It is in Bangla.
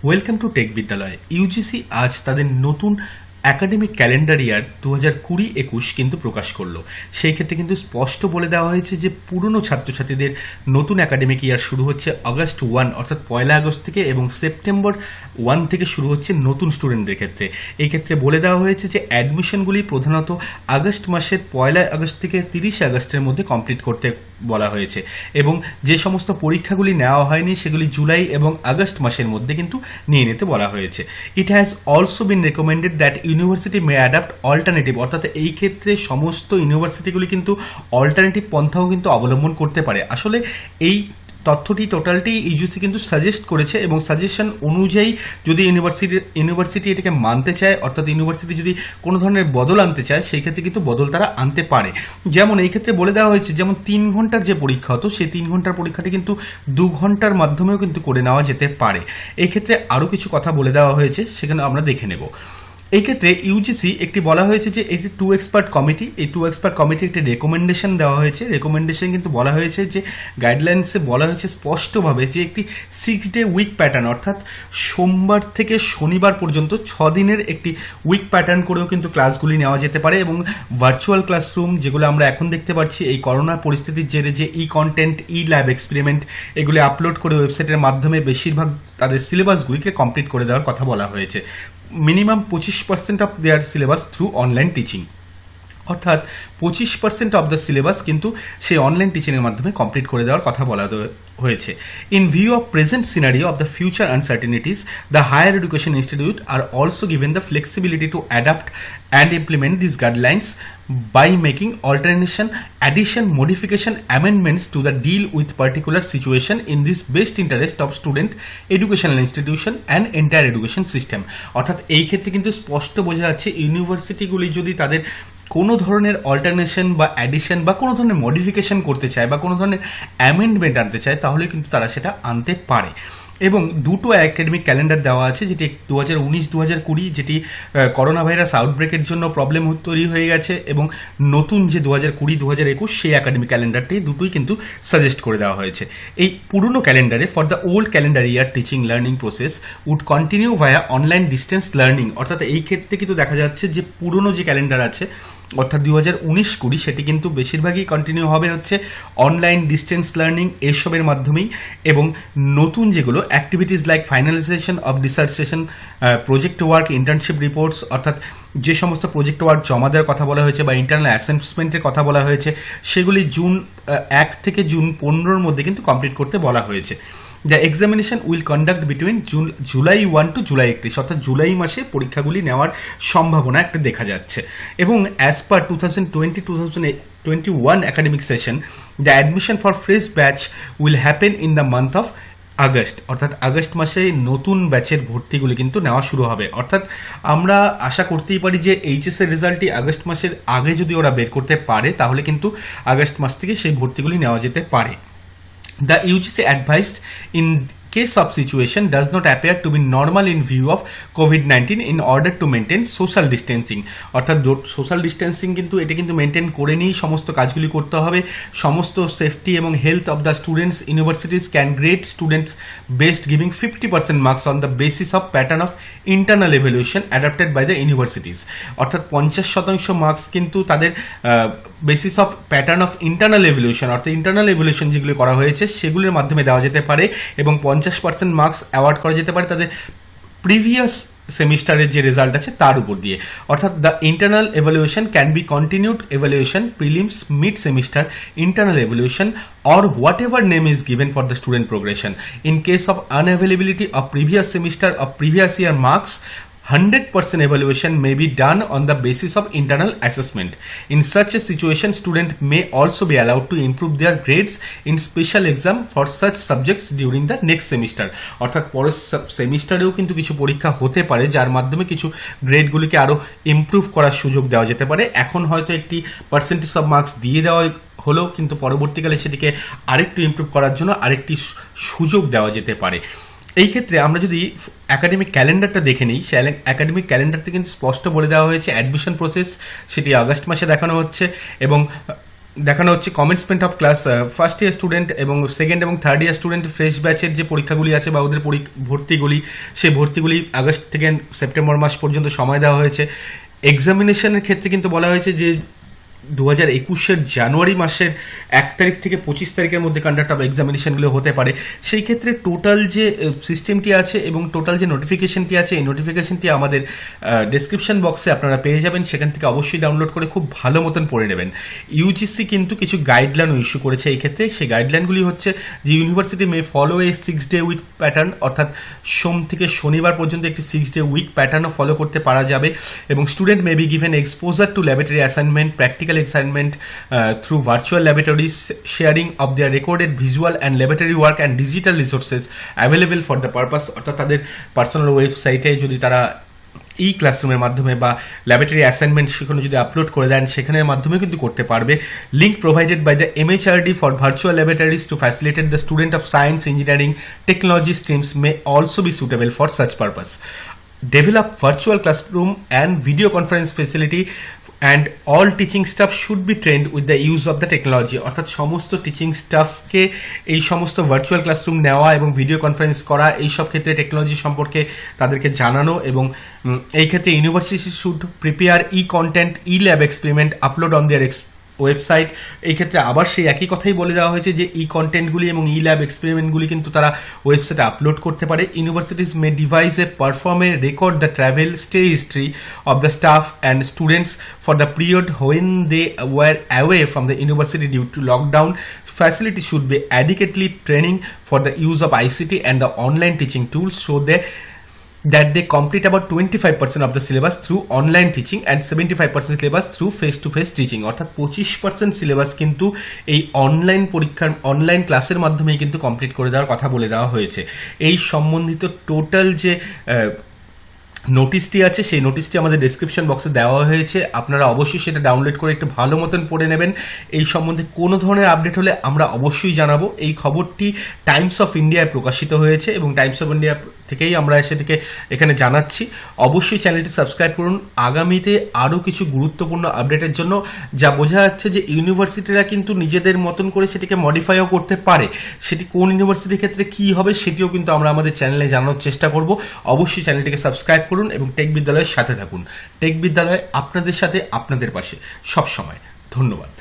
ওয়েলকাম টু টেক বিদ্যালয়। ইউজিসি আজ তাদের নতুন একাডেমিক ক্যালেন্ডার ইয়ার 2020-21 কিন্তু প্রকাশ করলো। সেই ক্ষেত্রে কিন্তু স্পষ্ট বলে দেওয়া হয়েছে যে পুরনো ছাত্রছাত্রীদের নতুন একাডেমিক ইয়ার শুরু হচ্ছে আগস্ট 1 অর্থাৎ 1 আগস্ট থেকে, এবং সেপ্টেম্বর 1 থেকে শুরু হচ্ছে নতুন স্টুডেন্টদের ক্ষেত্রে। এই ক্ষেত্রে বলে দেওয়া হয়েছে যে অ্যাডমিশনগুলি প্রধানত আগস্ট মাসের 1 আগস্ট থেকে 30 আগস্টের মধ্যে কমপ্লিট করতে বলা হয়েছে, এবং যে সমস্ত পরীক্ষাগুলি নেওয়া হয়নি সেগুলি জুলাই এবং আগস্ট মাসের মধ্যে কিন্তু নিয়ে নিতে বলা হয়েছে। It has also been recommended that university May adapt alternative, অর্থাৎ এই ক্ষেত্রে সমস্ত ইউনিভার্সিটিগুলি কিন্তু অল্টারনেটিভ পন্থাও কিন্তু অবলম্বন করতে পারে। আসলে এই তথ্যটি টোটালটি ইউজিসি কিন্তু সাজেস্ট করেছে, এবং সাজেশন অনুযায়ী যদি ইউনিভার্সিটি এটাকে মানতে চায়, অর্থাৎ ইউনিভার্সিটি যদি কোনো ধরনের বদল আনতে চায়, সেই ক্ষেত্রে কিন্তু বদল তারা আনতে পারে। যেমন এই ক্ষেত্রে বলে দেওয়া হয়েছে, যেমন 3 ঘন্টার যে পরীক্ষা হতো সেই 3 ঘন্টার পরীক্ষাটি কিন্তু 2 ঘন্টার মাধ্যমেও কিন্তু করে নেওয়া যেতে পারে। এই ক্ষেত্রে আরও কিছু কথা বলে দেওয়া হয়েছে, সেখানে আমরা দেখে নেব। এই ক্ষেত্রে ইউজিসি একটি বলা হয়েছে যে এটি 2 এক্সপার্ট কমিটি, এই 2 এক্সপার্ট কমিটি একটি রেকমেন্ডেশন দেওয়া হয়েছে। রেকমেন্ডেশন কিন্তু বলা হয়েছে যে গাইডলাইন্সে বলা হয়েছে স্পষ্টভাবে যে একটি 6 ডে উইক প্যাটার্ন, অর্থাৎ সোমবার থেকে শনিবার পর্যন্ত 6 দিনের একটি উইক প্যাটার্ন করেও কিন্তু ক্লাসগুলি নেওয়া যেতে পারে, এবং ভার্চুয়াল ক্লাসরুম যেগুলো আমরা এখন দেখতে পাচ্ছি এই করোনা পরিস্থিতির জেরে, যে ই কন্টেন্ট, ই ল্যাব এক্সপেরিমেন্ট এগুলি আপলোড করে ওয়েবসাইটের মাধ্যমে বেশিরভাগ তাদের সিলেবাসগুলিকে কমপ্লিট করে দেওয়ার কথা বলা হয়েছে। Minimum 25% of their syllabus through online teaching, অর্থাৎ 25% অফ দ্য সিলেবাস কিন্তু সেই অনলাইন টিচিংয়ের মাধ্যমে কমপ্লিট করে দেওয়ার কথা বলা হয়েছে। In view of present scenario of the future uncertainties, the higher education institute are also given the flexibility to adapt and implement these guidelines by making alternation, addition, modification, amendments to the deal with particular situation in this best interest of student, educational institution and entire education system। অর্থাৎ এই ক্ষেত্রে কিন্তু স্পষ্ট বোঝা যাচ্ছে ইউনিভার্সিটিগুলি যদি তাদের কোনো ধরনের অল্টারনেশন বা অ্যাডিশন বা কোনো ধরনের মডিফিকেশন করতে চায় বা কোনো ধরনের অ্যামেন্ডমেন্ট আনতে চায়, তাহলে কিন্তু তারা সেটা আনতে পারে। এবং দুটো একাডেমিক ক্যালেন্ডার দেওয়া আছে, যেটি 2019-2020, যেটি করোনা ভাইরাস আউটব্রেকের জন্য প্রবলেম তৈরি হয়ে গেছে, এবং নতুন যে 2020-2021 সেই একাডেমিক ক্যালেন্ডারটি দুটোই কিন্তু সাজেস্ট করে দেওয়া হয়েছে। এই পুরনো ক্যালেন্ডারে for the old calendar year teaching learning process would continue via online distance learning, অর্থাৎ এই ক্ষেত্রে কিন্তু দেখা যাচ্ছে যে পুরনো যে ক্যালেন্ডার আছে অর্থাৎ 2019-20 সেটি কিন্তু বেশিরভাগই কন্টিনিউ হবে হচ্ছে অনলাইন ডিস্টেন্স লার্নিং এসবের মাধ্যমেই, এবং নতুন যেগুলো activities like finalisation of dissertation, project work, internship reports, অর্থাৎ যে সমস্ত প্রজেক্ট ওয়ার্ক জমা দেওয়ার কথা বলা হয়েছে বা ইন্টারনাল অ্যাসেসমেন্টের কথা বলা হয়েছে, সেগুলি জুন 1 থেকে জুন 15-র মধ্যে কিন্তু কমপ্লিট করতে বলা হয়েছে। The examination will conduct between July 1 to July 31, অর্থাৎ জুলাই মাসে পরীক্ষাগুলি নেওয়ার সম্ভাবনা একটা দেখা যাচ্ছে। এবং as per 2020-2021 academic session, the admission for fresh batch will happen in the month of August, অর্থাৎ আগস্ট মাসে নতুন ব্যাচের ভর্তিগুলি কিন্তু নেওয়া শুরু হবে। অর্থাৎ আমরা আশা করতেই পারি যে এইচএস এর রেজাল্টটি আগস্ট মাসের আগে যদি ওরা বের করতে পারে, তাহলে কিন্তু আগস্ট মাস থেকে সেই ভর্তিগুলি নেওয়া যেতে পারে। The UGC advised in case of situation does not appear to be normal in view of COVID-19 in order to maintain social distancing, অর্থাৎ সোশ্যাল ডিস্টেন্সিং কিন্তু এটা কিন্তু মেনটেন করে নিয়েই সমস্ত কাজগুলি করতে হবে। সমস্ত সেফটি এবং health of the students, universities can grade students best giving 50% marks on the basis of pattern of internal evaluation adapted by the universities, অর্থাৎ 50% মার্কস কিন্তু তাদের basis of pattern of internal evaluation, অর্থাৎ ইন্টারনাল এভ্যালুয়েশন যেগুলি করা হয়েছে সেগুলির মাধ্যমে দেওয়া যেতে পারে, এবং 50% মার্কস অ্যাওয়ার্ড করা যেতে পারে তাদের প্রিভিয়াস সেমিস্টারের যে রেজাল্ট আছে তার উপর দিয়ে। অর্থাৎ the internal evaluation can be continued evaluation, prelims, mid semester internal evaluation, or whatever name is given for the student progression. In case of unavailability of previous semester or previous year marks, 100% evaluation may be done on the basis of internal assessment. In such a situation, student may also be allowed to improve their grades in special exam for such subjects during the next semester. অর্থাৎ পরের সেমিস্টারেও কিন্তু কিছু পরীক্ষা হতে পারে যার মাধ্যমে কিছু গ্রেডগুলিকে আরও ইমপ্রুভ করার সুযোগ দেওয়া যেতে পারে। এখন হয়তো একটি পার্সেন্টেজ অফ মার্কস দিয়ে দেওয়া হলেও কিন্তু পরবর্তীকালে সেটিকে আরেকটু ইমপ্রুভ করার জন্য আরেকটি সুযোগ দেওয়া যেতে পারে। এই ক্ষেত্রে আমরা যদি একাডেমিক ক্যালেন্ডারটা দেখে নিই, সে একাডেমিক ক্যালেন্ডারতে কিন্তু স্পষ্ট বলে দেওয়া হয়েছে অ্যাডমিশন প্রসেস সেটি আগস্ট মাসে দেখানো হচ্ছে, এবং দেখানো হচ্ছে commencement of class first year student এবং সেকেন্ড এবং থার্ড ইয়ার স্টুডেন্ট ফ্রেশ ব্যাচের যে পরীক্ষাগুলি আছে বা ওদের ভর্তিগুলি, সেই ভর্তিগুলি আগস্ট থেকে সেপ্টেম্বর মাস পর্যন্ত সময় দেওয়া হয়েছে। এক্সামিনেশনের ক্ষেত্রে কিন্তু বলা হয়েছে যে 2021 জানুয়ারি মাসের 1 তারিখ থেকে 25 তারিখের মধ্যে কন্ডাক্ট অফ এক্সামিনেশনগুলো হতে পারে। সেই ক্ষেত্রে টোটাল যে সিস্টেমটি আছে এবং টোটাল যে নোটিফিকেশনটি আছে, এই নোটিফিকেশনটি আমাদের ডেসক্রিপশন বক্সে আপনারা পেয়ে যাবেন, সেখান থেকে অবশ্যই ডাউনলোড করে খুব ভালো মতন পড়ে নেবেন। ইউজিসি কিন্তু কিছু গাইডলাইন ইস্যু করেছে এই ক্ষেত্রে। সেই গাইডলাইনগুলি হচ্ছে যে ইউনিভার্সিটি মে ফলো এ 6-day উইক প্যাটার্ন, অর্থাৎ সোম থেকে শনিবার পর্যন্ত একটি 6-day উইক প্যাটার্নও ফলো করতে পারা যাবে, এবং student may be given exposure two laboratory assignment, practical assignment through virtual laboratories, sharing of their recorded visual and laboratory work and digital resources available for the purpose, অর্থাৎ তাদের পার্সোনাল ওয়েবসাইটে যদি তারা ক্লাসরুমের মাধ্যমে বা ল্যাবরেটরি অ্যাসাইনমেন্ট সেখানে যদি আপলোড করে দেন, সেখানের মাধ্যমে কিন্তু করতে পারবে। Link provided by the MHRD for virtual laboratories to facilitate the student of science, engineering, technology streams may also be suitable for such purpose. Develop virtual classroom and video conference facility and all teaching staff should be trained with the use of the technology, অর্থাৎ সমস্ত টিচিং স্টাফকে এই সমস্ত ভার্চুয়াল ক্লাসরুম নেওয়া এবং ভিডিও কনফারেন্স করা, এই সব ক্ষেত্রে টেকনোলজি সম্পর্কে তাদেরকে জানানো, এবং এই ক্ষেত্রে university should prepare content, lab experiment upload on their website. এই ক্ষেত্রে আবার সেই একই কথাই বলে দেওয়া হয়েছে যে কন্টেন্টগুলি এবং ল্যাব এক্সপেরিমেন্টগুলি কিন্তু তারা ওয়েবসাইটে আপলোড করতে পারে। Universities may device perform record the travel stay history of the staff and students for the period when they were away from the university due to lockdown. Facility should be adequately training for the use of ICT and the online teaching tools, so that they complete about 25% of the syllabus through online teaching and 75% syllabus through face-to-face teaching, অর্থাৎ 25% সিলেবাস কিন্তু এই অনলাইন পরীক্ষার অনলাইন ক্লাসের মাধ্যমেই কিন্তু কমপ্লিট করে দেওয়ার কথা বলে দেওয়া হয়েছে। এই সম্বন্ধিত টোটাল যে নোটিশটি আছে, সেই নোটিশটি আমাদের ডেসক্রিপশন বক্সে দেওয়া হয়েছে, আপনারা অবশ্যই সেটা ডাউনলোড করে একটু ভালো মতন পড়ে নেবেন। এই সম্বন্ধে কোনো ধরনের আপডেট হলে আমরা অবশ্যই জানাবো। এই খবরটি টাইমস অফ ইন্ডিয়ায় প্রকাশিত হয়েছে এবং টাইমস অফ ইন্ডিয়া থেকেই আমরা সেটিকে এখানে জানাচ্ছি। অবশ্যই চ্যানেলটি সাবস্ক্রাইব করুন আগামীতে আরও কিছু গুরুত্বপূর্ণ আপডেটের জন্য। যা বোঝা যাচ্ছে যে ইউনিভার্সিটিরা কিন্তু নিজেদের মতন করে সেটিকে মডিফাইও করতে পারে, সেটি কোন ইউনিভার্সিটির ক্ষেত্রে কী হবে সেটিও কিন্তু আমরা আমাদের চ্যানেলে জানানোর চেষ্টা করব। অবশ্যই চ্যানেলটিকে সাবস্ক্রাইব করুন এবং টেক বিদ্যালয়ের সাথে থাকুন। টেক বিদ্যালয় আপনাদের সাথে, আপনাদের পাশে সব সময়। ধন্যবাদ।